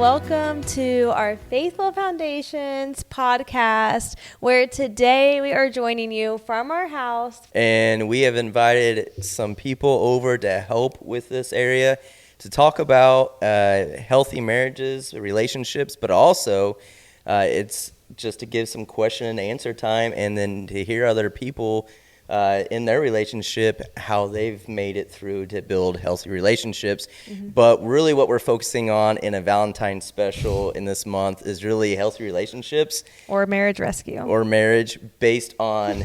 welcome to our Faithful Foundations podcast, where today we are joining you from our house. And we have invited some people over to help with this area to talk about healthy marriages, relationships, but also it's just to give some question and answer time, and then to hear other people in their relationship, how they've made it through to build healthy relationships. Mm-hmm. But really what we're focusing on in a Valentine's special in this month is really healthy relationships. Or marriage rescue. Or marriage, based on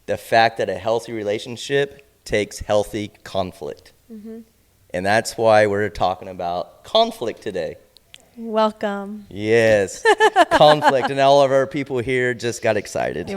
the fact that a healthy relationship takes healthy conflict. Mm-hmm. And that's why we're talking about conflict today. Welcome. Yes, conflict, and all of our people here just got excited.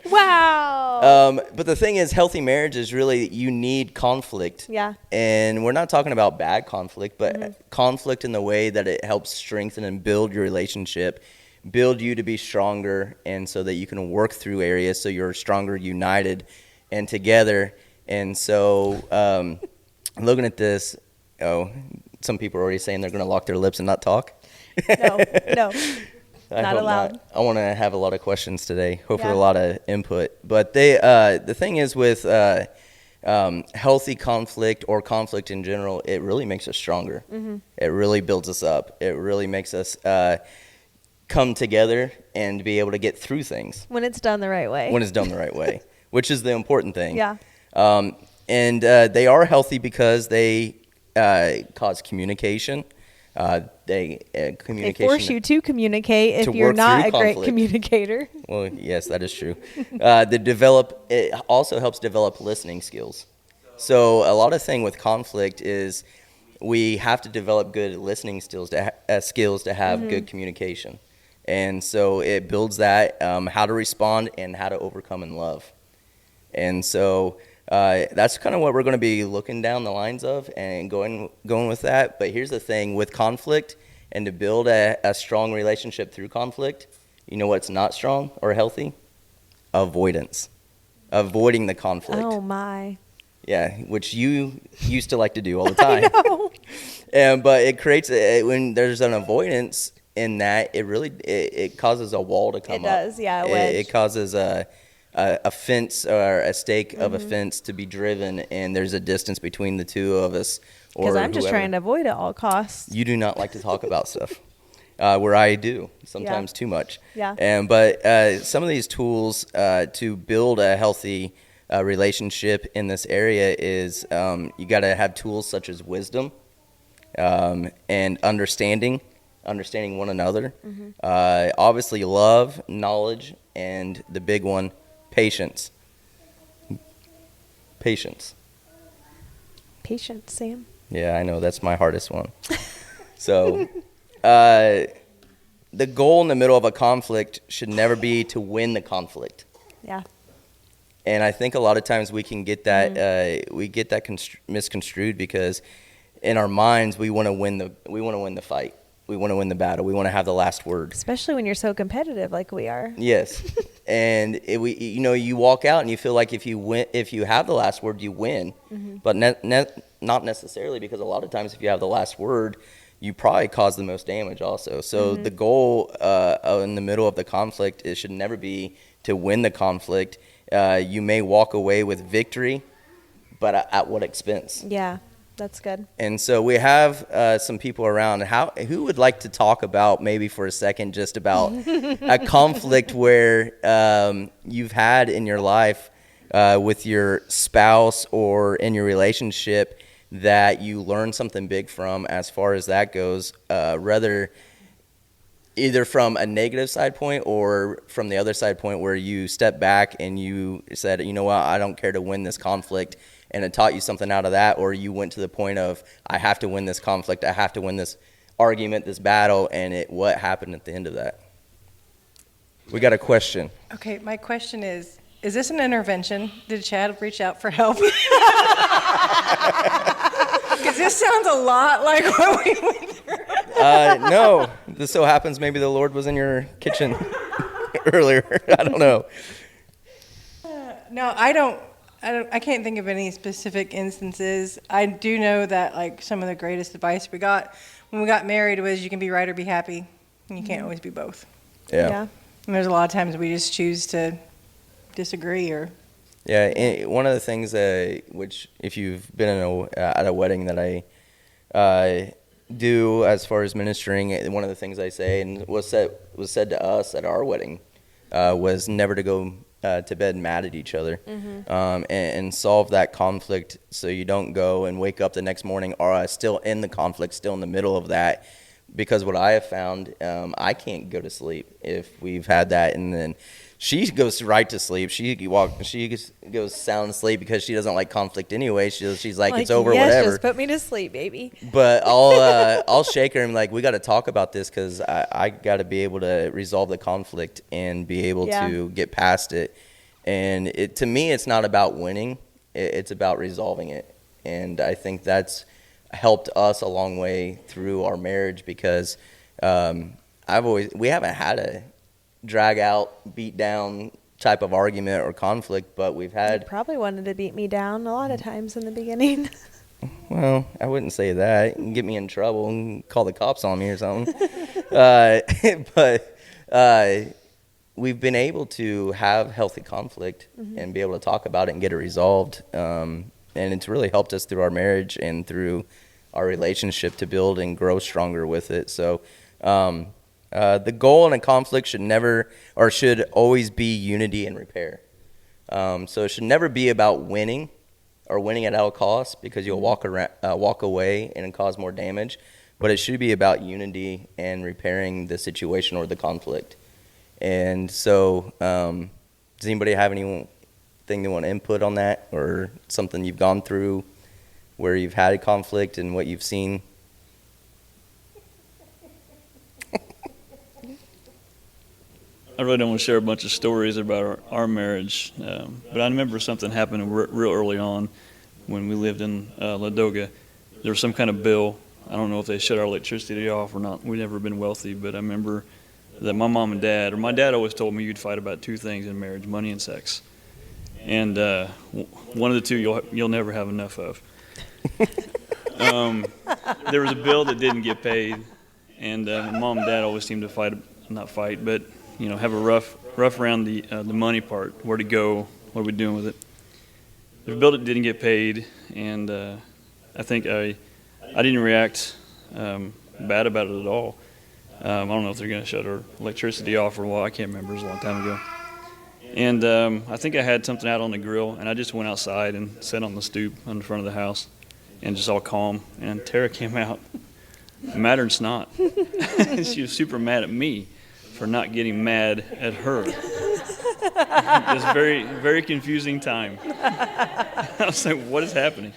Wow. But the thing is, healthy marriage is really, you need conflict. Yeah. And we're not talking about bad conflict, but conflict in the way that it helps strengthen and build your relationship, build you to be stronger, and so that you can work through areas so you're stronger, united, and together. And so looking at this, some people are already saying they're going to lock their lips and not talk. No, not allowed. I want to have a lot of questions today, hopefully a lot of input. But the thing is with healthy conflict or conflict in general, it really makes us stronger. Mm-hmm. It really builds us up. It really makes us come together and be able to get through things. When it's done the right way. When it's done the right way, which is the important thing. Yeah. And they are healthy because they cause communication. They force you to communicate if you're not a great communicator. Well, yes, that is true. It also helps develop listening skills. So a lot of thing with conflict is we have to develop good listening skills to have good communication. And so it builds that, how to respond and how to overcome in love. And so that's kind of what we're going to be looking down the lines of and going with that. But here's the thing with conflict, and to build a strong relationship through conflict, you know what's not strong or healthy? Avoidance. Avoiding the conflict. Oh, my. Yeah, which you used to like to do all the time. I know. But it creates, when there's an avoidance in that, it causes a wall to come up. It does, yeah, a wedge. It causes a fence or a stake of a fence to be driven, and there's a distance between the two of us. Because I'm just trying to avoid at all costs. You do not like to talk about stuff, where I do, sometimes too much. Yeah. But some of these tools to build a healthy relationship in this area is you got to have tools such as wisdom and understanding one another. Obviously love, knowledge, and the big one, patience. Patience, Sam. Yeah, I know, that's my hardest one. So the goal in the middle of a conflict should never be to win the conflict. Yeah. And I think a lot of times we can get that misconstrued, because in our minds we want to win the fight. We want to win the battle. We want to have the last word. Especially when you're so competitive like we are. Yes. And you walk out and you feel like if you have the last word, you win. Mm-hmm. But not necessarily, because a lot of times if you have the last word, you probably cause the most damage also. So the goal in the middle of the conflict, it should never be to win the conflict. You may walk away with victory, but at what expense? Yeah. That's good. And so we have some people around. Who would like to talk about, maybe for a second, just about a conflict where you've had in your life with your spouse or in your relationship that you learned something big from, as far as that goes, either from a negative side point or from the other side point, where you stepped back and you said, you know what, I don't care to win this conflict, and it taught you something out of that, or you went to the point of, I have to win this conflict, I have to win this argument, this battle, and what happened at the end of that? We got a question. Okay, my question is this an intervention? Did Chad reach out for help? Because this sounds a lot like what we went through. No, this so happens maybe the Lord was in your kitchen earlier. I don't know. No, I don't. I can't think of any specific instances. I do know that like some of the greatest advice we got when we got married was you can be right or be happy, and you can't always be both. Yeah. And there's a lot of times we just choose to disagree or. Yeah, and one of the things which if you've been at a wedding that I do as far as ministering, one of the things I say and was said to us at our wedding was never to go to bed mad at each other, and solve that conflict so you don't go and wake up the next morning or still in the conflict, still in the middle of that. Because what I have found, I can't go to sleep if we've had that, and then she goes right to sleep. She goes sound asleep because she doesn't like conflict anyway. She's like it's over, yes, whatever. Just put me to sleep, baby. But I'll shake her and be like, we got to talk about this because I got to be able to resolve the conflict and be able to get past it. And to me, it's not about winning; it's about resolving it. And I think that's helped us a long way through our marriage because we haven't had a drag out, beat down type of argument or conflict, but we've had. You probably wanted to beat me down a lot of times in the beginning. Well, I wouldn't say that. You can get me in trouble and call the cops on me or something. But we've been able to have healthy conflict and be able to talk about it and get it resolved. And it's really helped us through our marriage and through our relationship to build and grow stronger with it. So the goal in a conflict should always be unity and repair. So it should never be about winning or winning at all costs because you'll walk away and cause more damage. But it should be about unity and repairing the situation or the conflict. And so does anybody have anything they want to input on that or something you've gone through where you've had a conflict and what you've seen? I really don't want to share a bunch of stories about our marriage, but I remember something happened real early on when we lived in Ladoga. There was some kind of bill. I don't know if they shut our electricity off or not. We've never been wealthy, but I remember that my mom and dad, or my dad always told me you'd fight about two things in marriage, money and sex. And one of the two you'll never have enough of. There was a bill that didn't get paid, and my mom and dad always seemed to have a rough around the money part, where to go, what are we doing with it. There's a bill that didn't get paid, and I think I didn't react bad about it at all. I don't know if they're going to shut our electricity off for a while. I can't remember. It was a long time ago. And I think I had something out on the grill, and I just went outside and sat on the stoop in front of the house and just all calm. And Tara came out, madder than snot. She was super mad at me for not getting mad at her. It was a very, very confusing time. I was like, what is happening?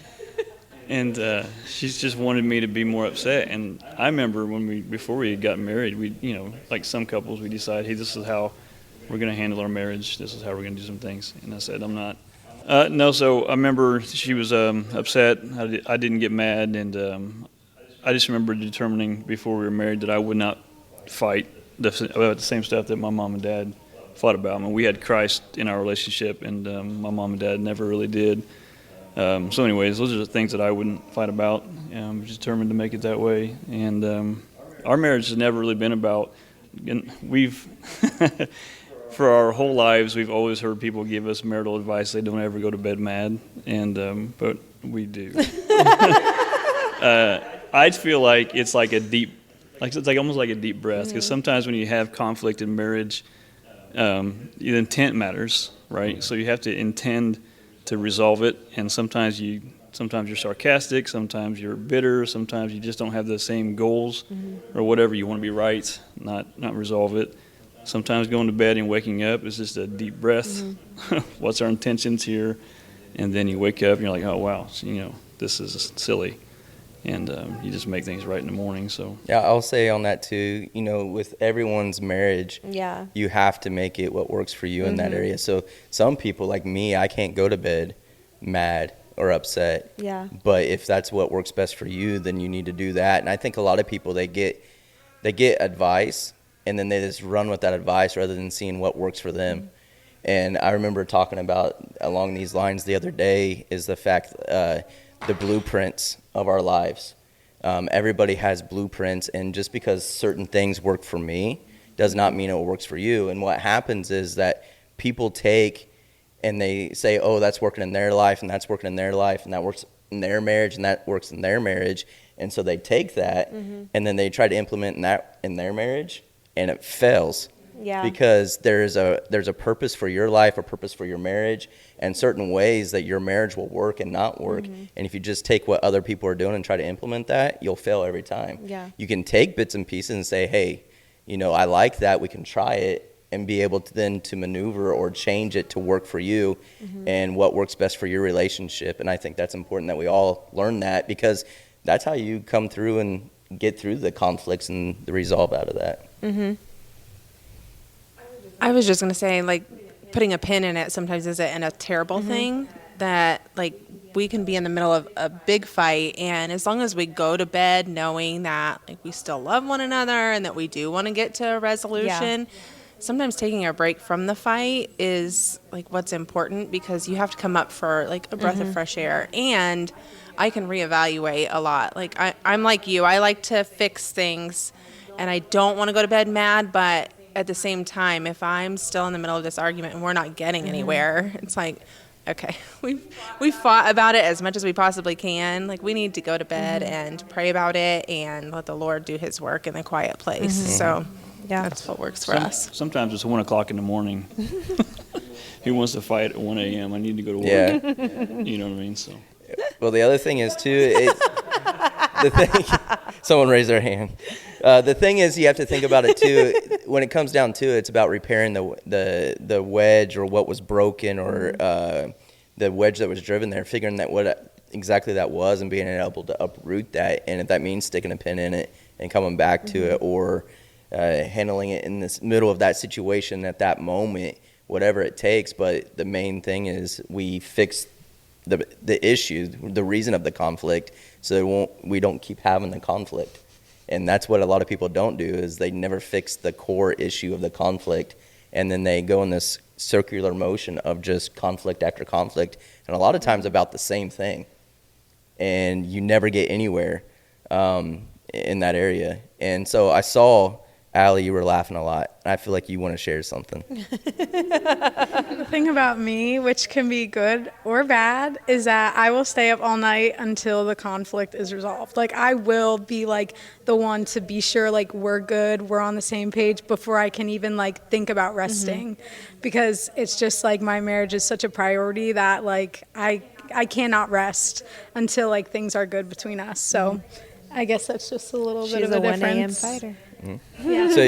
And she's just wanted me to be more upset. And I remember before we had gotten married, like some couples, we decide, hey, this is how we're going to handle our marriage. This is how we're going to do some things. And I said, I'm not. No, so I remember she was upset. I didn't get mad. And I just remember determining before we were married that I would not fight about the same stuff that my mom and dad fought about. I mean, we had Christ in our relationship, and my mom and dad never really did. So anyways, those are the things that I wouldn't fight about. I'm determined to make it that way. And our marriage has never really been about, for our whole lives, we've always heard people give us marital advice. They don't ever go to bed mad, but we do. I feel like it's like almost like a deep breath, because sometimes when you have conflict in marriage, the intent matters, right? So you have to intend to resolve it, and sometimes you're sarcastic, sometimes you're bitter, sometimes you just don't have the same goals or whatever. You want to be right, not resolve it. Sometimes going to bed and waking up is just a deep breath. What's our intentions here? And then you wake up and you're like, oh wow, this is silly. And you just make things right in the morning. So yeah, I'll say on that too, with everyone's marriage, you have to make it what works for you in that area. So some people like me, I can't go to bed mad or upset. Yeah. But if that's what works best for you, then you need to do that. And I think a lot of people, they get advice and then they just run with that advice rather than seeing what works for them. And I remember talking about along these lines the other day is the fact the blueprints of our lives. Everybody has blueprints, and just because certain things work for me does not mean it works for you. And what happens is that people take and they say, oh, that's working in their life, and that's working in their life, and that works in their marriage, and that works in their marriage. And so they take that, and then they try to implement that in their marriage, and it fails. Yeah. Because there's a purpose for your life, a purpose for your marriage, and certain ways that your marriage will work and not work. And if you just take what other people are doing and try to implement that, you'll fail every time. Yeah. You can take bits and pieces and say, hey, I like that, we can try it, and be able to then to maneuver or change it to work for you and what works best for your relationship. And I think that's important that we all learn that, because that's how you come through and get through the conflicts and the resolve out of that. I was just going to say, like, putting a pin in it sometimes isn't a terrible thing, that, like, we can be in the middle of a big fight, and as long as we go to bed knowing that, like, we still love one another and that we do want to get to a resolution, sometimes taking a break from the fight is, like, what's important, because you have to come up for, like, a breath of fresh air. And I can reevaluate a lot. Like, I'm like you. I like to fix things, and I don't want to go to bed mad, but at the same time, if I'm still in the middle of this argument and we're not getting anywhere, it's like, okay, we fought about it as much as we possibly can. Like, we need to go to bed and pray about it and let the Lord do his work in a quiet place. So that's what works for us. Sometimes it's 1 o'clock in the morning. Who wants to fight at 1 a.m.? I need to go to work. Yeah. You know what I mean? So. Well, the other thing is, too, someone raised their hand. The thing is, you have to think about it, too. When it comes down to it, it's about repairing the wedge or what was broken, or the wedge that was driven there, figuring that what exactly that was and being able to uproot that. And if that means sticking a pin in it and coming back to it, or handling it in this middle of that situation at that moment, whatever it takes. But the main thing is we fix the issue, the reason of the conflict, so we don't keep having the conflict. And that's what a lot of people don't do, is they never fix the core issue of the conflict, and then they go in this circular motion of just conflict after conflict, and a lot of times about the same thing, and you never get anywhere in that area. And so I saw, Allie, you were laughing a lot. I feel like you want to share something. The thing about me, which can be good or bad, is that I will stay up all night until the conflict is resolved. Like, I will be like the one to be sure, like, we're good, we're on the same page before I can even like think about resting, because it's just like my marriage is such a priority that like I cannot rest until like things are good between us. So I guess that's just a little bit of a difference. She's a 1 a.m. fighter. Yeah. So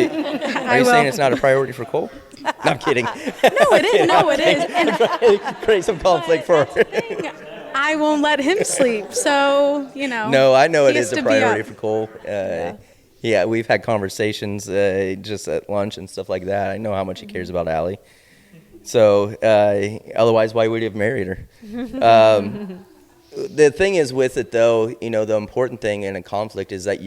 are you saying it's not a priority for Cole? No, I'm kidding. No, it is. No, it is. And Create some conflict for her. I won't let him sleep. So, No, I know he it has is a to be priority up. for Cole. Yeah, we've had conversations just at lunch and stuff like that. I know how much he cares about Allie. So otherwise, why would he have married her? The thing is with it, though, the important thing in a conflict is that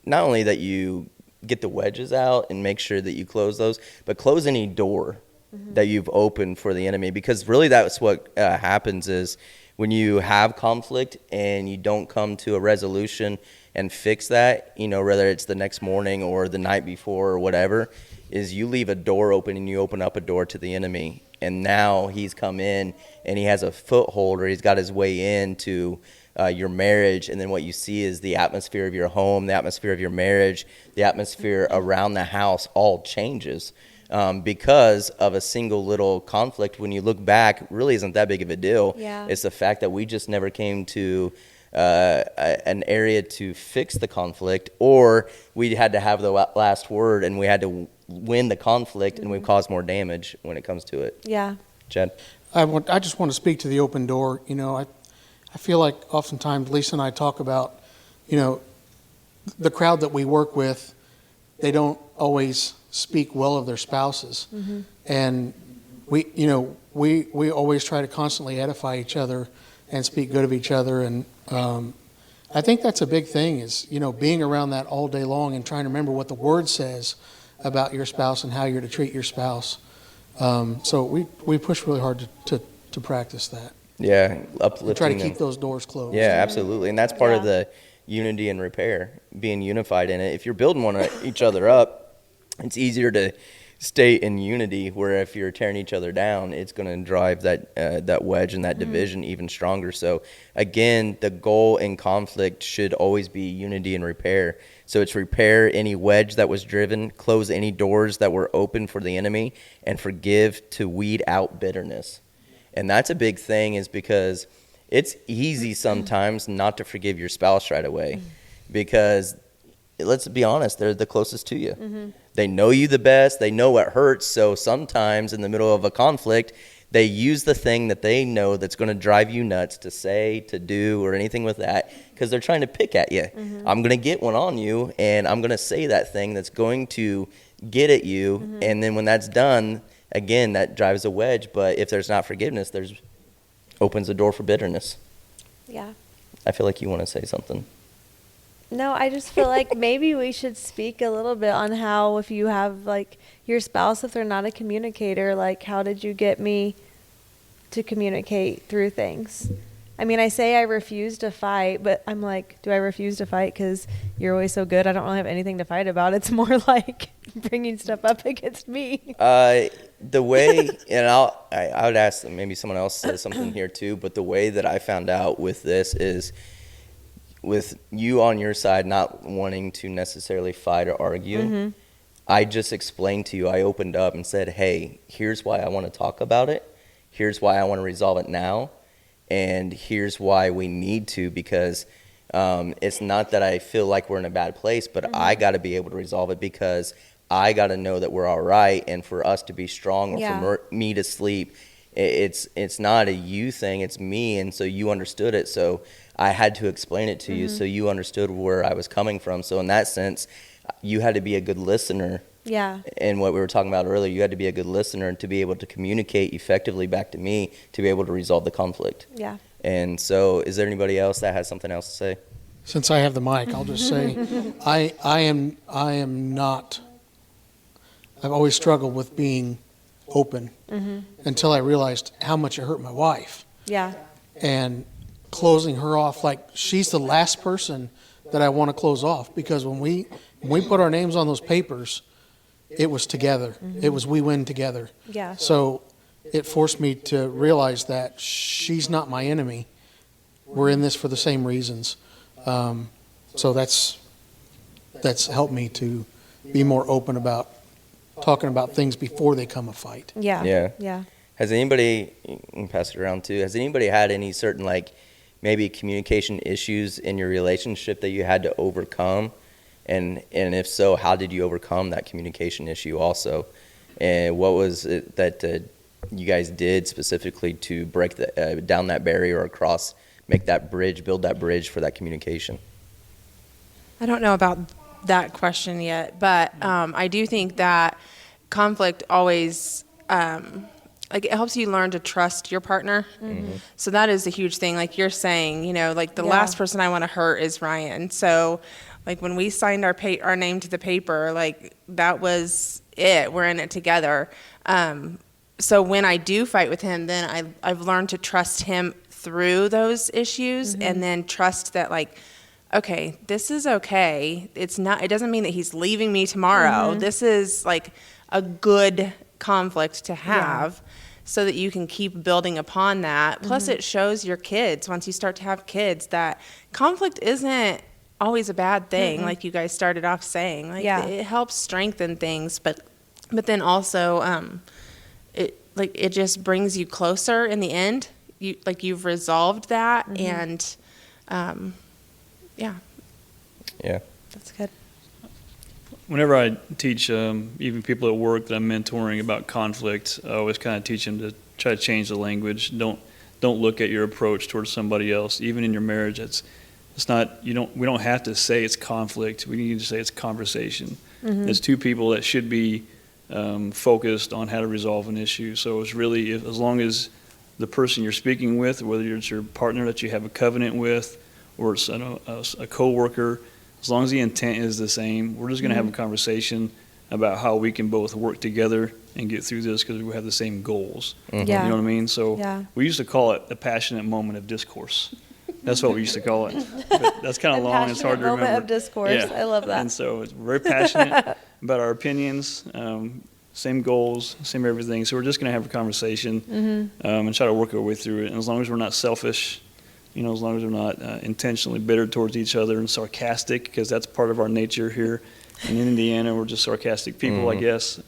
not only that you get the wedges out and make sure that you close those, but close any door that you've opened for the enemy. Because really that's what happens is when you have conflict and you don't come to a resolution and fix that, whether it's the next morning or the night before or whatever, is you leave a door open and you open up a door to the enemy. And now he's come in and he has a foothold, or he's got his way into your marriage. And then what you see is the atmosphere of your home, the atmosphere of your marriage, the atmosphere around the house all changes because of a single little conflict. When you look back, really isn't that big of a deal. Yeah. It's the fact that we just never came to an area to fix the conflict, or we had to have the last word and we had to win the conflict, and we've caused more damage when it comes to it. Yeah. Chad? I just want to speak to the open door. I feel like oftentimes Lisa and I talk about, the crowd that we work with, they don't always speak well of their spouses. And we always try to constantly edify each other and speak good of each other. And I think that's a big thing is, being around that all day long and trying to remember what the Word says about your spouse and how you're to treat your spouse. So we push really hard to practice that. Yeah, We uplifting try to them. keep those doors closed. Yeah, absolutely. And that's part of Yeah. the unity and repair, being unified in it. If you're building each other up, it's easier to stay in unity, where if you're tearing each other down, it's going to drive that wedge and that division even stronger. So again, the goal in conflict should always be unity and repair. So it's repair any wedge that was driven, close any doors that were open for the enemy, and forgive to weed out bitterness. And that's a big thing, is because it's easy sometimes not to forgive your spouse right away, because let's be honest, they're the closest to you. They know you the best. They know what hurts. So sometimes in the middle of a conflict, they use the thing that they know that's going to drive you nuts to say, to do, or anything with that, because they're trying to pick at you. I'm going to get one on you, and I'm going to say that thing that's going to get at you. And then when that's done, again, that drives a wedge. But if there's not forgiveness, there's opens the door for bitterness. Yeah. I feel like you want to say something. No, I just feel like maybe we should speak a little bit on how, if you have like your spouse, if they're not a communicator, like how did you get me to communicate through things? I mean, I say I refuse to fight, but I'm like, do I refuse to fight because you're always so good? I don't really have anything to fight about. It's more like bringing stuff up against me. The way, and I would ask them, maybe someone else says something here too, but the way that I found out with this is, with you on your side not wanting to necessarily fight or argue, I just explained to you, I opened up and said, hey, here's why I want to talk about it. Here's why I want to resolve it now. And here's why we need to, because it's not that I feel like we're in a bad place, but I got to be able to resolve it, because I got to know that we're all right. And for us to be strong, or for me to sleep, it's not a you thing, it's me. And so you understood it. So I had to explain it to you, so you understood where I was coming from. So in that sense, you had to be a good listener. Yeah. And what we were talking about earlier, you had to be a good listener to be able to communicate effectively back to me, to be able to resolve the conflict. Yeah. And so is there anybody else that has something else to say? Since I have the mic, I'll just say, I am not. I've always struggled with being open until I realized how much it hurt my wife. Yeah. And closing her off, like she's the last person that I want to close off, because when we put our names on those papers, it was together. It was we win together. Yeah. So it forced me to realize that she's not my enemy. We're in this for the same reasons. So that's helped me to be more open about talking about things before they come a fight. Yeah. Yeah. Yeah. Has anybody, you can pass it around too, has anybody had any certain, like, maybe communication issues in your relationship that you had to overcome? And if so, how did you overcome that communication issue also? And what was it that you guys did specifically to break down that barrier, or make that bridge, build that bridge for that communication? I don't know about that question yet, but I do think that conflict always like it helps you learn to trust your partner. So that is a huge thing. Like you're saying, you know, like the last person I want to hurt is Ryan. So like when we signed our name to the paper, like that was it. We're in it together. So when I do fight with him, then I've learned to trust him through those issues, and then trust that, like, okay, this is okay. It doesn't mean that he's leaving me tomorrow. This is like a good conflict to have, so that you can keep building upon that. Plus it shows your kids, once you start to have kids, that conflict isn't always a bad thing. Like you guys started off saying, like it helps strengthen things, but then also it just brings you closer in the end. You've resolved that, and yeah. That's good. Whenever I teach even people at work that I'm mentoring about conflict, I always kind of teach them to try to change the language. Don't look at your approach towards somebody else, even in your marriage. It's not, we don't have to say it's conflict. We need to say it's conversation. It's two people that should be focused on how to resolve an issue. So it's really, as long as the person you're speaking with, whether it's your partner that you have a covenant with, or it's a coworker, as long as the intent is the same, we're just going to have a conversation about how we can both work together and get through this because we have the same goals. Yeah. You know what I mean? So Yeah. we used to call it a passionate moment of discourse. That's what we used to call it. But that's kind of long. It's hard to remember. Moment of discourse. I love that. And so it's very passionate about our opinions, same goals, same everything. So we're just going to have a conversation and try to work our way through it. And as long as we're not selfish, you know, as long as we're not intentionally bitter towards each other and sarcastic, because that's part of our nature here. And in Indiana, we're just sarcastic people, I guess.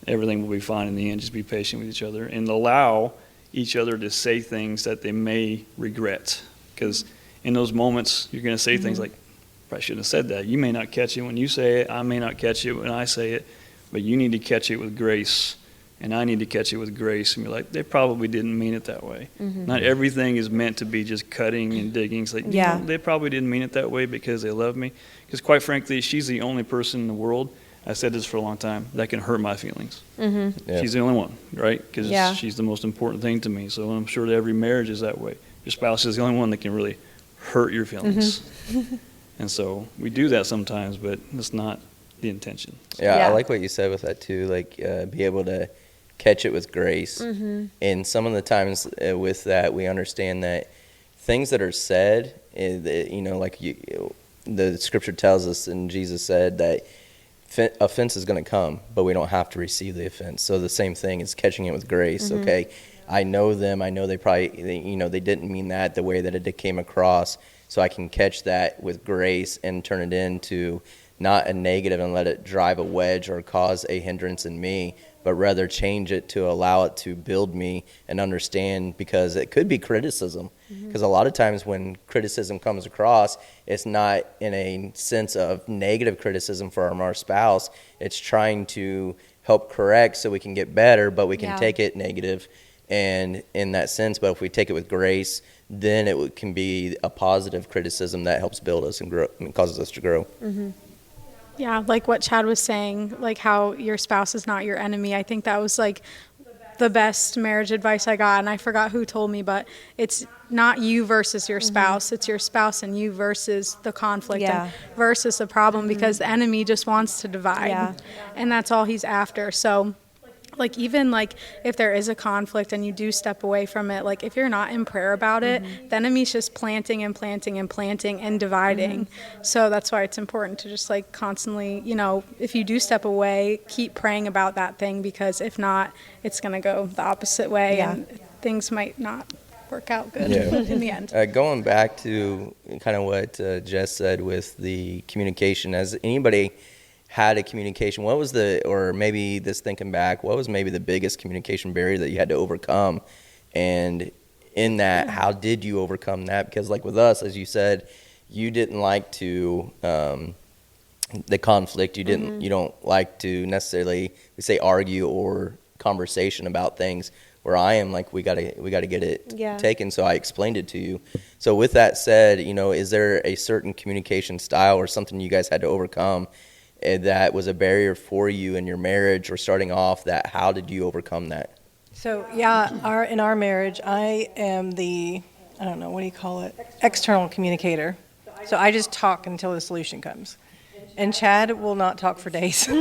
Everything will be fine in the end. Just be patient with each other and allow each other to say things that they may regret. Because in those moments, you're going to say things like, probably shouldn't have said that. You may not catch it when you say it. I may not catch it when I say it. But you need to catch it with grace. And I need to catch it with grace. And be like, they probably didn't mean it that way. Not everything is meant to be just cutting and digging. It's like, you know, they probably didn't mean it that way because they love me. Because quite frankly, she's the only person in the world, I said this for a long time, that can hurt my feelings. Yeah. She's the only one, right? Because Yeah. she's the most important thing to me. So I'm sure that every marriage is that way. Your spouse is the only one that can really hurt your feelings. And so we do that sometimes, but that's not the intention. Yeah, Yeah. I like what you said with that too. Like, be able to catch it with grace. And some of the times with that, we understand that things that are said, you know, like the scripture tells us, and Jesus said that offense is going to come, but we don't have to receive the offense. So the same thing is catching it with grace. Okay, I know them. I know they probably, you know, they didn't mean that the way that it came across. So I can catch that with grace and turn it into not a negative and let it drive a wedge or cause a hindrance in me, but rather change it to allow it to build me and understand, because it could be criticism. Because a lot of times when criticism comes across, it's not in a sense of negative criticism from our spouse. It's trying to help correct so we can get better, but we can take it negative and in that sense. But if we take it with grace, then it can be a positive criticism that helps build us and grow and causes us to grow. Yeah, like what Chad was saying, like how your spouse is not your enemy. I think that was like the best marriage advice I got, and I forgot who told me, but it's not you versus your spouse. It's your spouse and you versus the conflict and versus the problem, because the enemy just wants to divide, and that's all he's after. So like even like if there is a conflict and you do step away from it, like if you're not in prayer about it, the enemy's just planting and planting and planting and dividing. So that's why it's important to just like constantly, you know, if you do step away, keep praying about that thing, because if not, it's going to go the opposite way and things might not work out good in the end. Going back to kind of what Jess said with the communication, has anybody had a communication, what was or maybe this thinking back, what was maybe the biggest communication barrier that you had to overcome? And in that, how did you overcome that? Because like with us, as you said, you didn't like to, the conflict, you don't like to necessarily, say, argue or conversation about things. Where I am, like, we gotta get it taken. So I explained it to you. So with that said, you know, is there a certain communication style or something you guys had to overcome that was a barrier for you in your marriage or starting off? That how did you overcome that? So in our marriage, I am the, I don't know, what do you call it? External communicator. So I just talk until the solution comes. And Chad will not talk for days. So He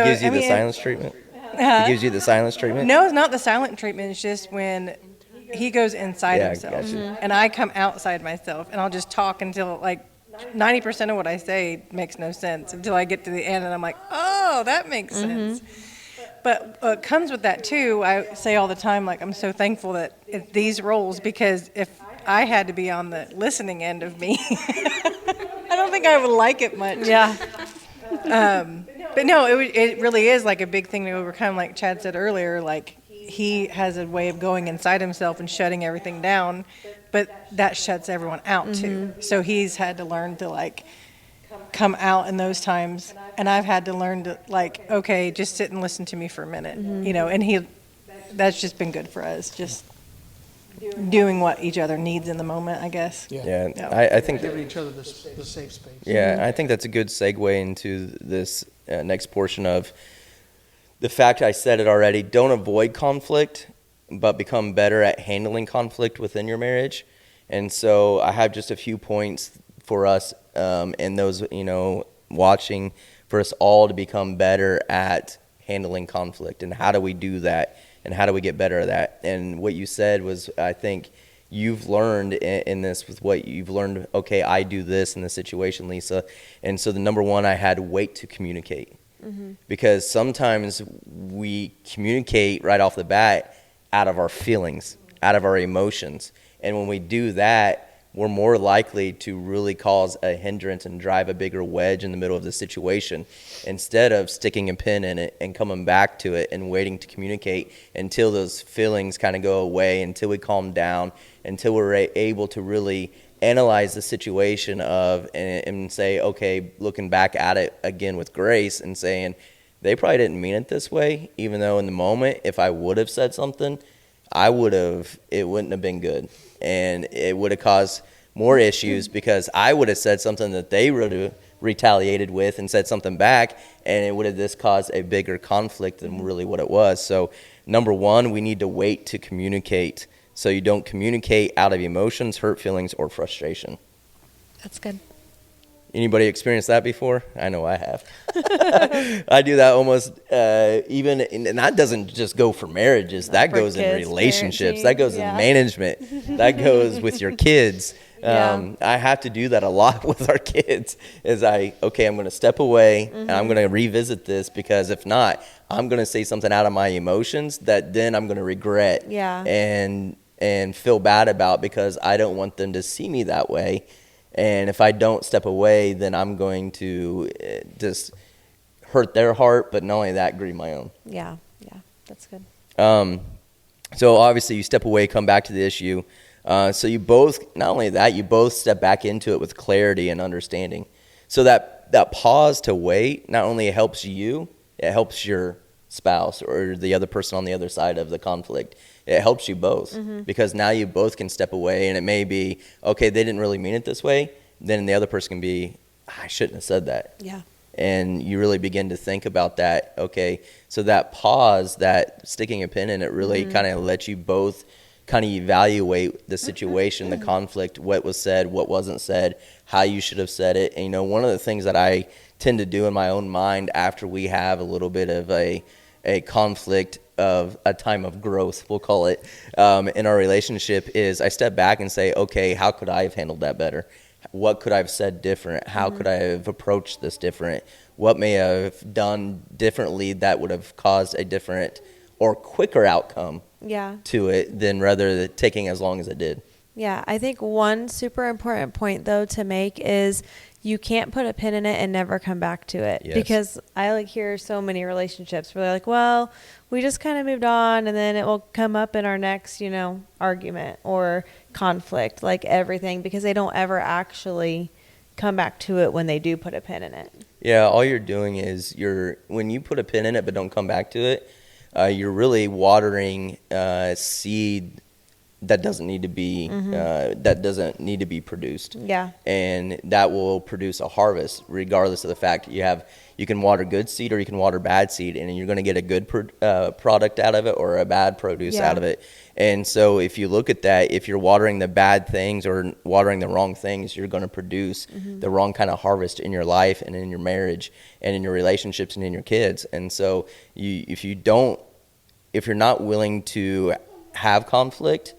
gives you the silence treatment? He gives you the silence treatment? No, it's not the silent treatment. It's just when he goes inside himself. Gotcha. And I come outside myself, and I'll just talk until like 90% of what I say makes no sense until I get to the end, and I'm like, oh, that makes sense. But what comes with that too, I say all the time, like, I'm so thankful that it's these roles, because if I had to be on the listening end of me, I don't think I would like it much. Yeah. But no, it really is like a big thing to overcome. Like Chad said earlier, like he has a way of going inside himself and shutting everything down, but that shuts everyone out too. So he's had to learn to like come out in those times, and I've had to learn to like, okay, just sit and listen to me for a minute, you know. And that's just been good for us, just doing what each other needs in the moment, I guess. Yeah, Yeah. I think Giving each other the safe space. Yeah, I think that's a good segue into this next portion of the fact I said it already. Don't avoid conflict, but become better at handling conflict within your marriage. And so I have just a few points for us, and those, you know, watching for us all to become better at handling conflict, and how do we do that, and how do we get better at that. And what you said was, I think you've learned in this with what you've learned, okay, I do this in this situation, Lisa. And so the number one, I had wait to communicate. Because sometimes we communicate right off the bat out of our feelings, out of our emotions. And when we do that, we're more likely to really cause a hindrance and drive a bigger wedge in the middle of the situation, instead of sticking a pin in it and coming back to it and waiting to communicate until those feelings kind of go away, until we calm down, until we're able to really analyze the situation and say, okay, looking back at it again with grace and saying, they probably didn't mean it this way, even though in the moment, if I would have said something, it wouldn't have been good. And it would have caused more issues, because I would have said something that they would have retaliated with and said something back, and it would have just caused a bigger conflict than really what it was. So number one, we need to wait to communicate, so you don't communicate out of emotions, hurt feelings, or frustration. That's good. Anybody experienced that before? I know I have. I do that almost even, and that doesn't just go for marriages. That for goes in kids, relationships. parenting, That goes yeah. in management. That goes with your kids. Yeah. I have to do that a lot with our kids. I'm going to step away and I'm going to revisit this, because if not, I'm going to say something out of my emotions that then I'm going to regret. Yeah. And feel bad about, because I don't want them to see me that way. And if I don't step away, then I'm going to just hurt their heart, but not only that, grieve my own. Yeah. That's good. So obviously you step away, come back to the issue. So you both, not only that, you both step back into it with clarity and understanding. So that pause to wait not only helps you, it helps your spouse or the other person on the other side of the conflict. It helps you both, because now you both can step away, and it may be, okay, they didn't really mean it this way. Then the other person can be, I shouldn't have said that. Yeah. And you really begin to think about that. Okay, so that pause, that sticking a pin in it, really kind of lets you both kind of evaluate the situation, the conflict, what was said, what wasn't said, how you should have said it. And, one of the things that I tend to do in my own mind after we have a little bit of a conflict, of a time of growth, we'll call it, in our relationship, is I step back and say, okay, how could I have handled that better? What could I have said different? How could I have approached this different? What may I have done differently that would have caused a different or quicker outcome Yeah. to it, than rather than taking as long as it did? Yeah. I think one super important point, though, to make is you can't put a pin in it and never come back to it. Yes. Because I hear so many relationships where they're like, well, we just kind of moved on, and then it will come up in our next, argument or conflict, like everything, because they don't ever actually come back to it when they do put a pin in it. Yeah, all you're doing is when you put a pin in it but don't come back to it, you're really watering seed that doesn't need to be produced. Yeah. And that will produce a harvest, regardless of the fact you can water good seed or you can water bad seed, and you're going to get a good product out of it or a bad produce out of it. And so if you look at that, if you're watering the bad things or watering the wrong things, you're going to produce the wrong kind of harvest in your life and in your marriage and in your relationships and in your kids. And so if you're not willing to have conflict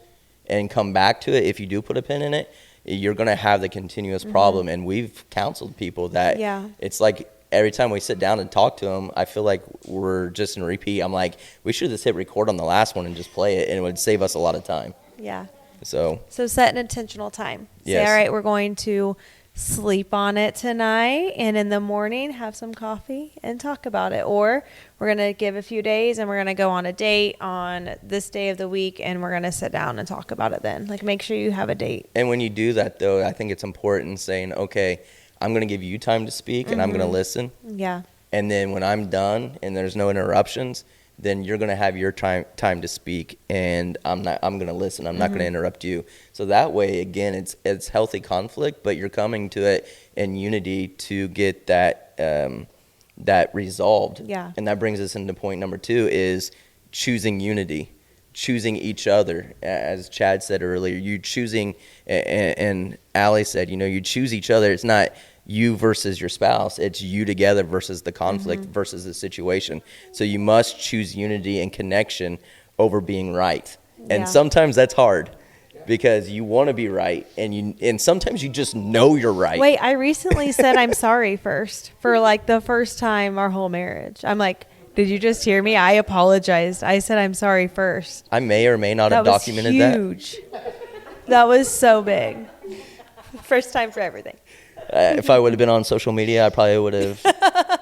and come back to it, if you do put a pin in it, you're going to have the continuous problem. And we've counseled people that it's like every time we sit down and talk to them, I feel like we're just in repeat. I'm like, we should just hit record on the last one and just play it, and it would save us a lot of time. Yeah. So set an intentional time. Yes. Say, all right, we're going to sleep on it tonight, and in the morning have some coffee and talk about it. Or we're going to give a few days, and we're going to go on a date on this day of the week, and we're going to sit down and talk about it then. Like, make sure you have a date. And when you do that, though, I think it's important saying, okay, I'm going to give you time to speak, and I'm going to listen. Yeah. And then when I'm done and there's no interruptions, then you're going to have your time to speak, and I'm going to listen. I'm not going to interrupt you. So that way, again, it's healthy conflict, but you're coming to it in unity to get that resolved. Yeah. And that brings us into point number 2 is choosing unity. choosing each other, as Chad said earlier. You choosing, and Allie said, you choose each other. It's not you versus your spouse. It's you together versus the conflict versus the situation. So you must choose unity and connection over being right. And Yeah. sometimes that's hard because you want to be right, and sometimes you just know you're right. Wait, I recently said I'm sorry first for like the first time our whole marriage. I'm like, did you just hear me? I apologized. I said I'm sorry first. I may or may not That have was documented huge. That was so big. First time for everything. that. If I would have been on social media, I probably would have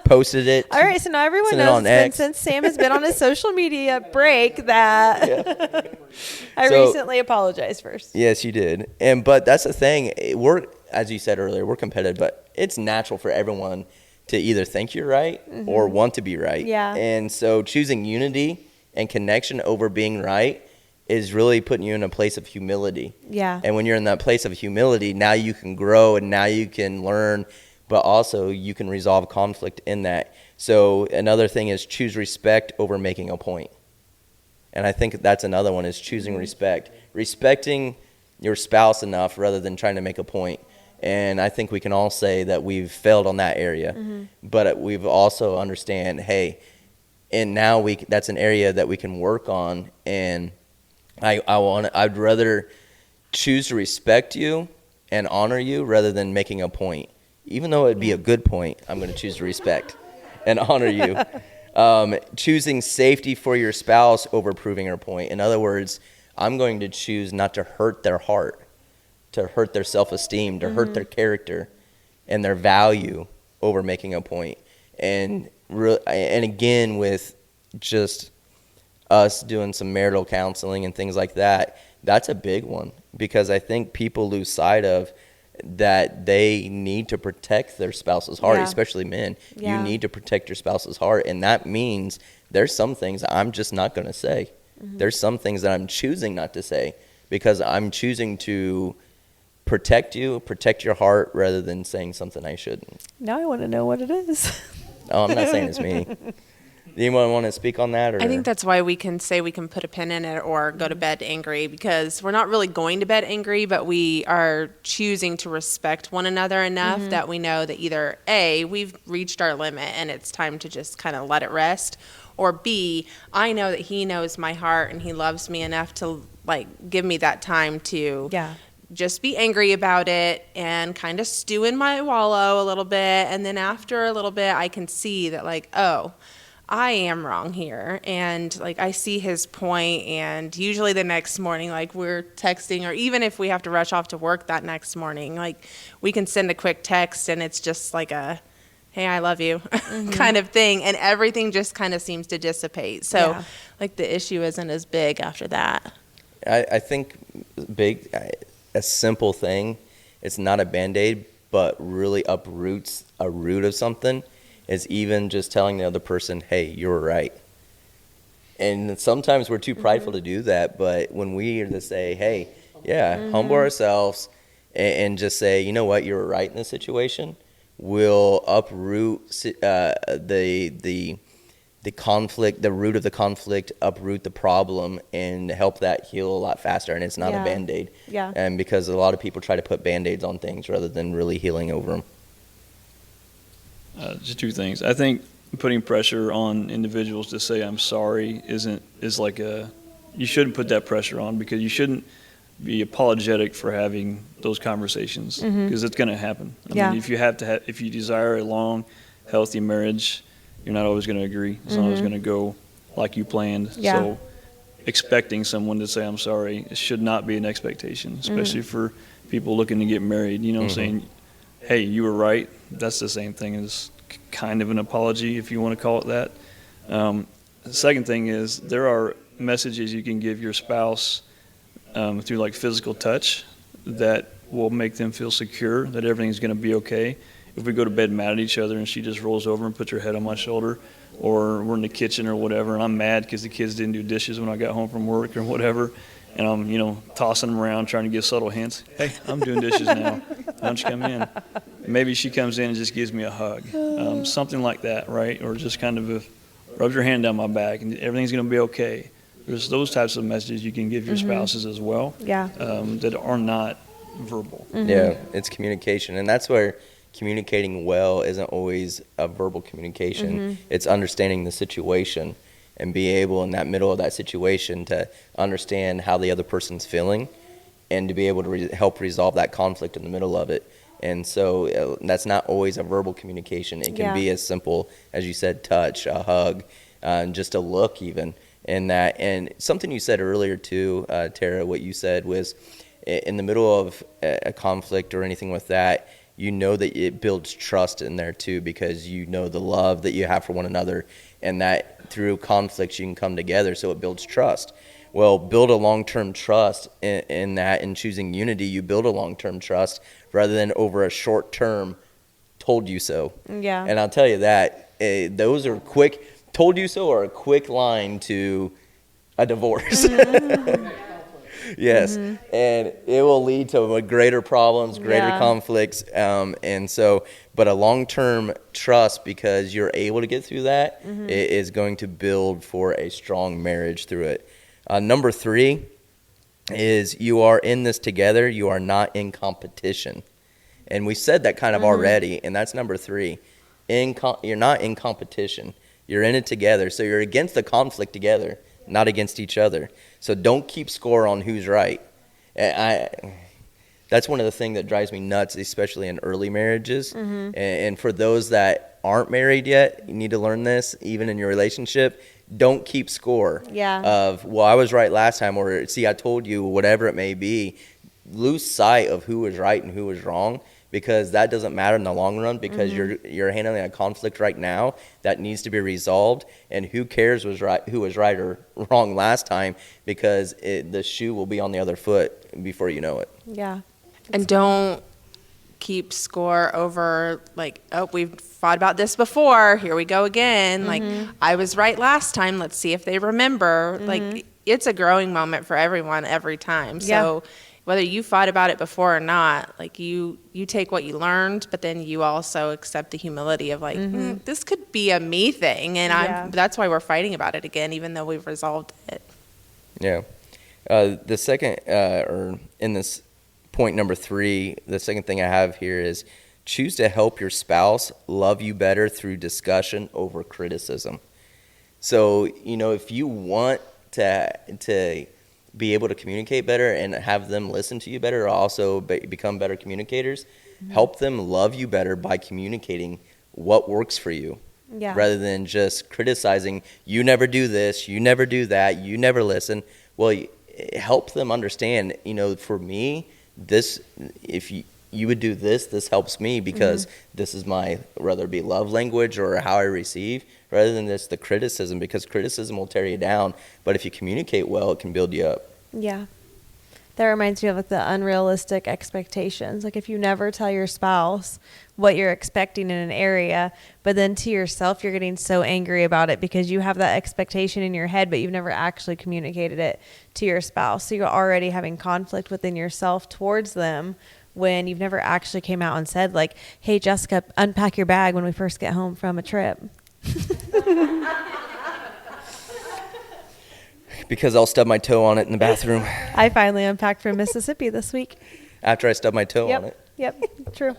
posted it. All right, so now everyone Send it knows on it's been X. since Sam has been on a social media break that I So- recently apologized first. Yes, you did. But that's the thing. We're, as you said earlier, we're competitive, but it's natural for everyone to either think you're right or want to be right. Yeah. And so choosing unity and connection over being right is really putting you in a place of humility. Yeah. And when you're in that place of humility, now you can grow and now you can learn, but also you can resolve conflict in that. So another thing is choose respect over making a point. And I think that's another one is choosing respect. Respecting your spouse enough rather than trying to make a point. And I think we can all say that we've failed on that area. But we've also understand, hey, and now that's an area that we can work on. And I'd rather choose to respect you and honor you rather than making a point. Even though it'd be a good point, I'm going to choose to respect and honor you. Choosing safety for your spouse over proving her point. In other words, I'm going to choose not to hurt their heart, to hurt their self-esteem, to hurt their character and their value over making a point. And again, with just us doing some marital counseling and things like that, that's a big one because I think people lose sight of that they need to protect their spouse's heart, Yeah. especially men. Yeah. You need to protect your spouse's heart, and that means there's some things I'm just not going to say. There's some things that I'm choosing not to say because I'm choosing to protect you, protect your heart, rather than saying something I shouldn't. Now I want to know what it is. Oh, I'm not saying it's me. Anyone want to speak on that? Or? I think that's why we can say we can put a pin in it or go to bed angry because we're not really going to bed angry, but we are choosing to respect one another enough that we know that either A, we've reached our limit and it's time to just kind of let it rest, or B, I know that he knows my heart and he loves me enough to like give me that time to Yeah. just be angry about it and kind of stew in my wallow a little bit. And then after a little bit, I can see that like, oh, I am wrong here. And like, I see his point. And usually the next morning, like we're texting, or even if we have to rush off to work that next morning, like we can send a quick text and it's just like a, hey, I love you kind of thing. And everything just kind of seems to dissipate. So Yeah. like the issue isn't as big after that. I think a simple thing, it's not a Band-Aid, but really uproots a root of something, is even just telling the other person, hey, you were right. And sometimes we're too prideful to do that, but when we are to say, hey, humble ourselves and just say, you know what, you were right in this situation, we'll uproot the conflict, the root of the conflict, uproot the problem, and help that heal a lot faster. And it's not Yeah. a Band-Aid. Yeah. And because a lot of people try to put Band-Aids on things rather than really healing over them. Just two things. I think putting pressure on individuals to say I'm sorry is like you shouldn't put that pressure on because you shouldn't be apologetic for having those conversations because it's going to happen. I Yeah. mean, if you desire a long, healthy marriage, you're not always going to agree. It's not always going to go like you planned. Yeah. So expecting someone to say I'm sorry should not be an expectation, especially for people looking to get married. You know what I'm saying? Hey, you were right. That's the same thing as kind of an apology, if you want to call it that. The second thing is there are messages you can give your spouse through like physical touch that will make them feel secure that everything's going to be okay. If we go to bed mad at each other and she just rolls over and puts her head on my shoulder, or we're in the kitchen or whatever, and I'm mad because the kids didn't do dishes when I got home from work or whatever, and I'm, tossing them around trying to give subtle hints. Hey, I'm doing dishes now. Why don't you come in? Maybe she comes in and just gives me a hug, something like that, right? Or just kind of rubs her hand down my back and everything's going to be okay. there's those types of messages you can give your spouses as well. Yeah. That are not verbal. Yeah, it's communication, and that's where communicating well isn't always a verbal communication. It's understanding the situation and be able in that middle of that situation to understand how the other person's feeling and to be able to help resolve that conflict in the middle of it. And so that's not always a verbal communication. It can be as simple as you said, touch, a hug, just a look even. And something you said earlier too, Tara, what you said was in the middle of a conflict or anything with that, you know that it builds trust in there too, because you know the love that you have for one another, and that through conflicts you can come together, so it builds trust. Well, build a long-term trust in that. In choosing unity, you build a long-term trust rather than over a short-term told you so. Yeah. And I'll tell you that those are quick, told you so are a quick line to a divorce. Yes, and it will lead to greater problems, greater conflicts, and so, but a long-term trust, because you're able to get through that, is going to build for a strong marriage through it. Number 3 is you are in this together, you are not in competition. And we said that kind of already, and that's number 3. You're not in competition. You're in it together, so you're against the conflict together, not against each other. So don't keep score on who's right. That's one of the things that drives me nuts, especially in early marriages. And for those that aren't married yet, you need to learn this, even in your relationship. Don't keep score of, well, I was right last time, or see, I told you, whatever it may be. Lose sight of who was right and who was wrong, because that doesn't matter in the long run, because you're handling a conflict right now that needs to be resolved, and who cares who was right or wrong last time, because the shoe will be on the other foot before you know it. Yeah. And don't keep score over like, oh, we've fought about this before, here we go again. Like, I was right last time, let's see if they remember. Like, it's a growing moment for everyone every time. So whether you fought about it before or not, like you take what you learned, but then you also accept the humility of like, this could be a me thing, and that's why we're fighting about it again, even though we've resolved it. Yeah. The second, or in this point number 3, the second thing I have here is choose to help your spouse love you better through discussion over criticism. So, if you want to be able to communicate better and have them listen to you better, or also become better communicators, help them love you better by communicating what works for you, rather than just criticizing, you never do this, you never do that, you never listen. Well, help them understand, for me, this, if you would do this helps me, because this is my, whether it be love language or how I receive, rather than this the criticism, because criticism will tear you down, but if you communicate well, it can build you up. Yeah. That reminds me of like the unrealistic expectations. Like if you never tell your spouse what you're expecting in an area, but then to yourself you're getting so angry about it because you have that expectation in your head, but you've never actually communicated it to your spouse. So you're already having conflict within yourself towards them when you've never actually came out and said like, hey, Jessica, unpack your bag when we first get home from a trip. Because I'll stub my toe on it in the bathroom I finally unpacked from Mississippi this week. after I stub my toe on it. Yep, true.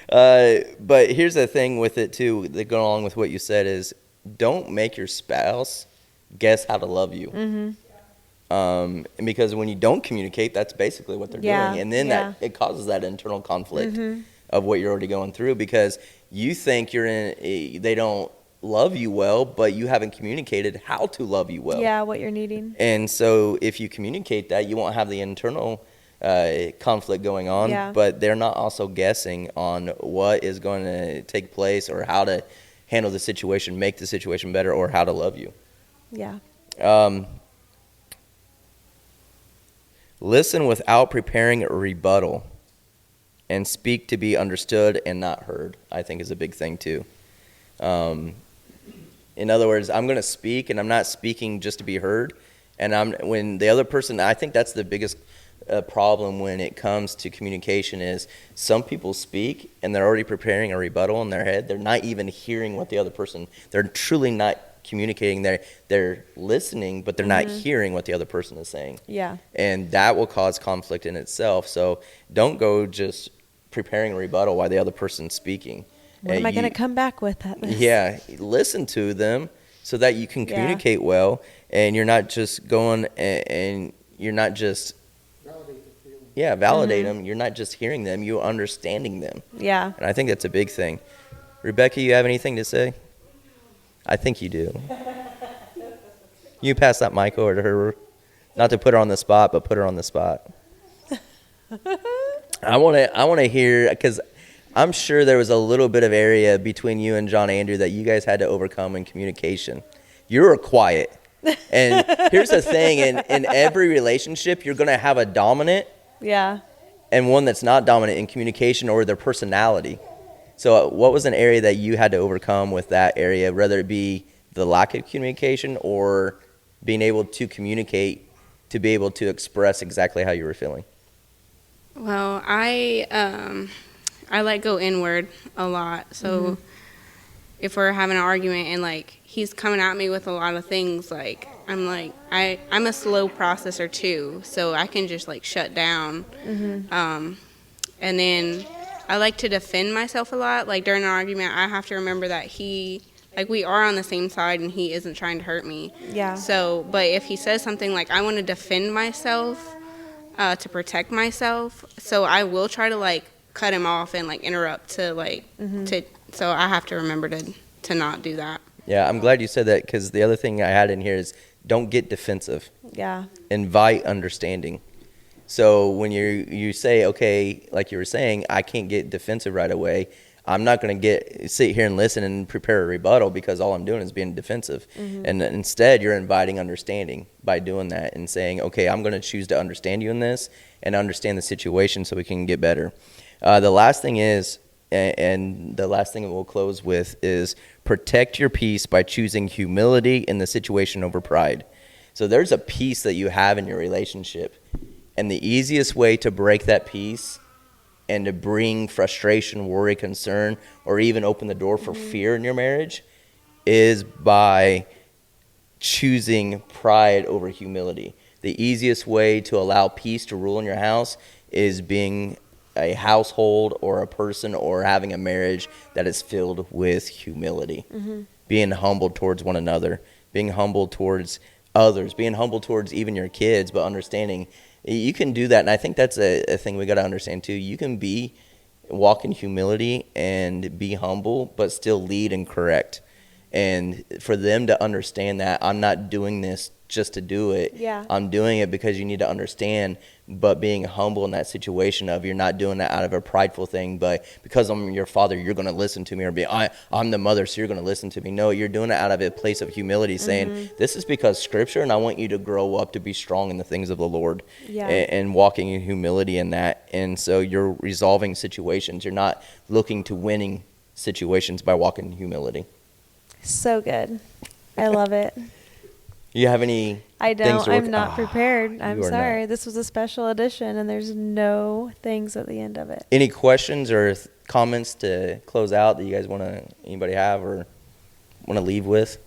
But here's the thing with it too, that go along with what you said, is don't make your spouse guess how to love you. And because when you don't communicate, that's basically what they're doing. And then it causes that internal conflict of what you're already going through, because you think they don't love you well, but you haven't communicated how to love you well. Yeah, what you're needing. And so if you communicate that, you won't have the internal conflict going on, but they're not also guessing on what is going to take place or how to handle the situation, make the situation better, or how to love you. Yeah. Listen without preparing a rebuttal, and speak to be understood and not heard, I think is a big thing too. In other words, I'm going to speak, and I'm not speaking just to be heard. And when the other person, I think that's the biggest problem when it comes to communication, is some people speak and they're already preparing a rebuttal in their head. They're not even hearing what the other person, they're truly not communicating. They're listening, but they're not hearing what the other person is saying. Yeah. And that will cause conflict in itself. So don't go just preparing a rebuttal while the other person's speaking. What am I going to come back with at this? Yeah, listen to them so that you can Yeah. communicate well, and you're not just going and you're not just validate them. You're not just hearing them, you're understanding them. Yeah. And I think that's a big thing. Rebecca, you have anything to say? I think you do. You pass that mic over to her. Not to put her on the spot, but put her on the spot. I want to hear, because I'm sure there was a little bit of area between you and John Andrew that you guys had to overcome in communication. You were quiet. And here's the thing, in every relationship, you're going to have a dominant Yeah. and one that's not dominant in communication or their personality. So what was an area that you had to overcome with that area, whether it be the lack of communication or being able to communicate to be able to express exactly how you were feeling? Well, I like go inward a lot. So if we're having an argument and like he's coming at me with a lot of things, like I'm a slow processor too, so I can just like shut down. And then I like to defend myself a lot. Like during an argument, I have to remember that we are on the same side and he isn't trying to hurt me. Yeah. So, but if he says something like I want to defend myself, to protect myself, so I will try to like cut him off and like interrupt to like so I have to remember to not do that. Yeah, I'm glad you said that, because the other thing I had in here is don't get defensive. Yeah. Invite understanding. So when you say, okay, like you were saying, I can't get defensive right away, I'm not going to sit here and listen and prepare a rebuttal, because all I'm doing is being defensive. And instead, you're inviting understanding by doing that and saying, okay, I'm going to choose to understand you in this and understand the situation so we can get better. The last thing is, and the last thing that we'll close with is protect your peace by choosing humility in the situation over pride. So there's a peace that you have in your relationship. And the easiest way to break that peace and to bring frustration, worry, concern, or even open the door for fear in your marriage is by choosing pride over humility. The easiest way to allow peace to rule in your house is being a household or a person or having a marriage that is filled with humility. Being humble towards one another, being humble towards others, being humble towards even your kids, but understanding you can do that. And I think that's a thing we got to understand too. You can walk in humility and be humble, but still lead and correct. And for them to understand that I'm not doing this just to do it. Yeah. I'm doing it because you need to understand, but being humble in that situation of you're not doing that out of a prideful thing, but because I'm your father, you're going to listen to me, or I'm the mother, so you're going to listen to me. No, you're doing it out of a place of humility, saying this is because Scripture, and I want you to grow up to be strong in the things of the Lord. Yeah. And walking in humility in that. And so you're resolving situations. You're not looking to winning situations by walking in humility. So good. I love it. You have any I things don't. to work- I'm not prepared. I'm you are sorry. not. This was a special edition, and there's no things at the end of it. Any questions or comments to close out that you guys anybody have or want to leave with?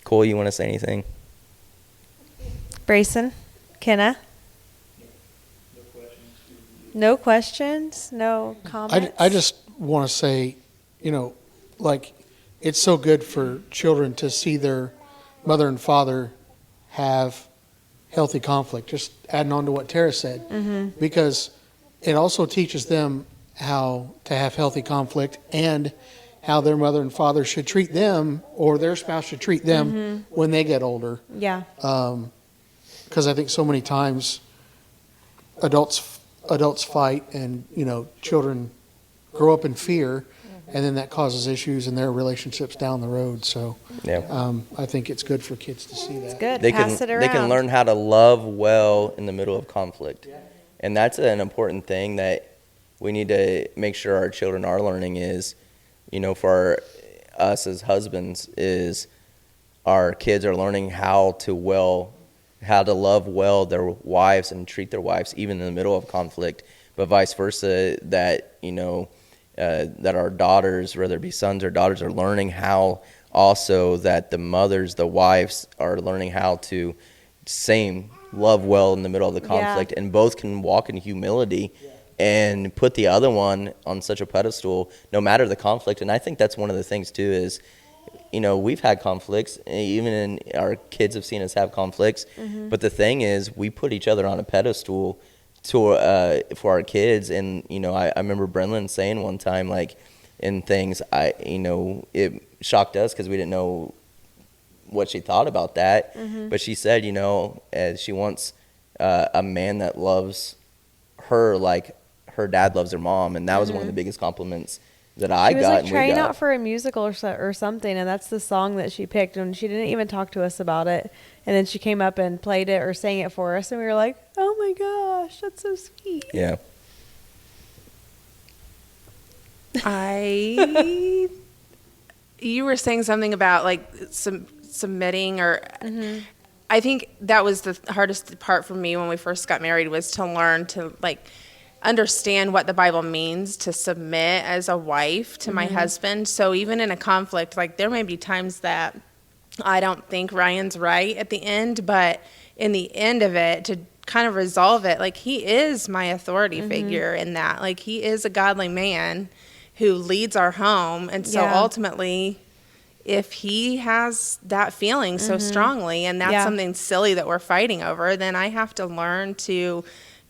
Cole, you want to say anything? Brayson, Kenna. No questions. No comments. I just want to say, like, it's so good for children to see their mother and father have healthy conflict. Just adding on to what Tara said, because it also teaches them how to have healthy conflict and how their mother and father should treat them, or their spouse should treat them when they get older. Yeah. Because I think so many times adults fight, and children grow up in fear, and then that causes issues in their relationships down the road. So Yeah. I think it's good for kids to see that. Good. They Pass it around. they can learn how to love well in the middle of conflict. And that's an important thing that we need to make sure our children are learning is, for us as husbands, is our kids are learning how to love well their wives and treat their wives even in the middle of conflict, but vice versa, that that our daughters, whether it be sons or daughters, are learning how also that the mothers, the wives, are learning how to love well in the middle of the conflict, and both can walk in humility and put the other one on such a pedestal no matter the conflict. And I think that's one of the things too is, we've had conflicts, even our kids have seen us have conflicts, but the thing is we put each other on a pedestal for our kids. And I remember Brenlin saying one time, like, in things, it shocked us because we didn't know what she thought about that, but she said, as she wants a man that loves her like her dad loves her mom, and that was one of the biggest compliments that I She was got. like and trying we got. out for a musical or something, and that's the song that she picked, and she didn't even talk to us about it. And then she came up and played it or sang it for us, and we were like, "Oh my gosh, that's so sweet." Yeah. You were saying something about like submitting, or I think that was the hardest part for me when we first got married, was to learn to like understand what the Bible means to submit as a wife to my husband. So even in a conflict, like there may be times that I don't think Ryan's right at the end, but in the end of it, to kind of resolve it, like he is my authority figure in that. Like he is a godly man who leads our home. And so ultimately, if he has that feeling so strongly, and that's something silly that we're fighting over, then I have to learn to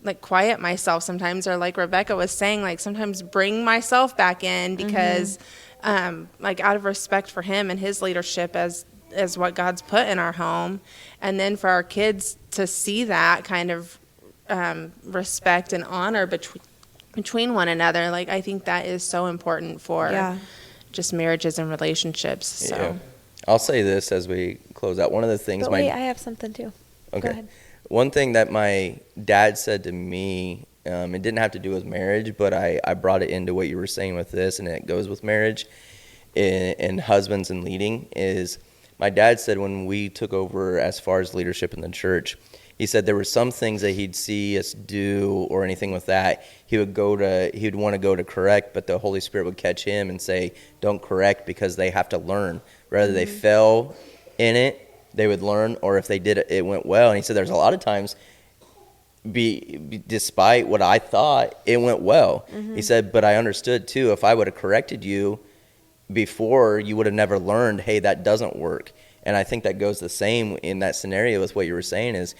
like quiet myself sometimes, or like Rebecca was saying, like sometimes bring myself back in, because like out of respect for him and his leadership as what God's put in our home. And then for our kids to see that kind of respect and honor between one another. Like I think that is so important for just marriages and relationships. So Yeah. I'll say this as we close out. One of the things But wait, I have something too. Okay. Go ahead. One thing that my dad said to me, it didn't have to do with marriage, but I brought it into what you were saying with this, and it goes with marriage and husbands and leading, is my dad said when we took over as far as leadership in the church, he said there were some things that he'd see us do or anything with that, he would want to go to correct, but the Holy Spirit would catch him and say, don't correct, because they have to learn. Whether they fell in it, they would learn, or if they did it went well. And he said there's a lot of times, despite what I thought, it went well. He said, but I understood too, if I would have corrected you before, you would have never learned, hey, that doesn't work. And I think that goes the same in that scenario with what you were saying is,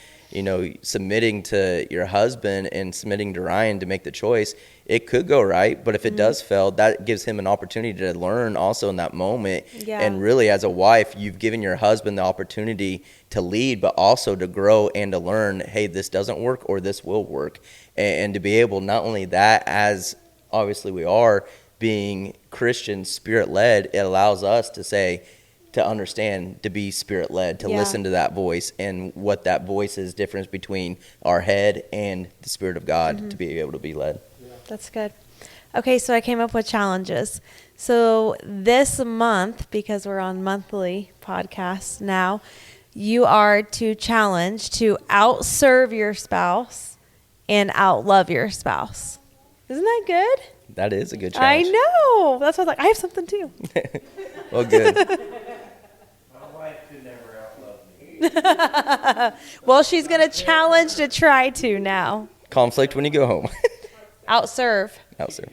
submitting to your husband and submitting to Ryan to make the choice. It could go right, but if it does fail, that gives him an opportunity to learn also in that moment. Yeah. And really, as a wife, you've given your husband the opportunity to lead, but also to grow and to learn, hey, this doesn't work or this will work. And to be able, not only that, as obviously we are being Christian, spirit-led, it allows us to say, to understand, to be spirit-led, to listen to that voice, and what that voice is difference between our head and the Spirit of God to be able to be led. That's good. Okay, so I came up with challenges. So this month, because we're on monthly podcasts now, you are to challenge to outserve your spouse and outlove your spouse. Isn't that good? That is a good I challenge. know. That's why I was like, I have something too. Well, good. Well, she's going to challenge to try to now. Conflict when you go home. Outserve. Out, sir.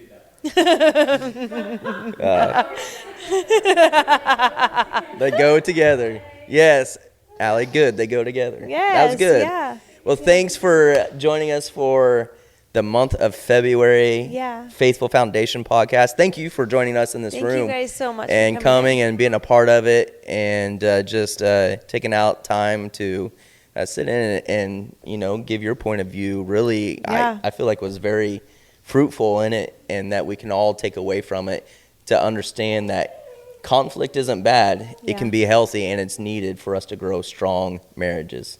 They go together. Yes, Allie, good. They go together. Yes, that was good. yeah. Well, thanks for joining us for the month of February Faithful Foundation podcast. Thank you for joining us in this room. Thank you guys so much and for coming and being a part of it, and just taking out time to sit in and give your point of view. Really, I feel like was very fruitful in it, and that we can all take away from it to understand that conflict isn't bad. It can be healthy, and it's needed for us to grow strong marriages.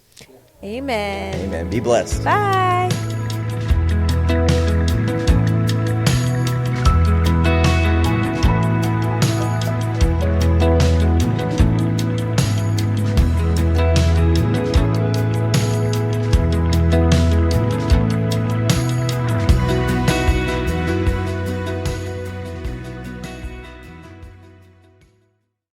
Amen. Amen. Be blessed. Bye.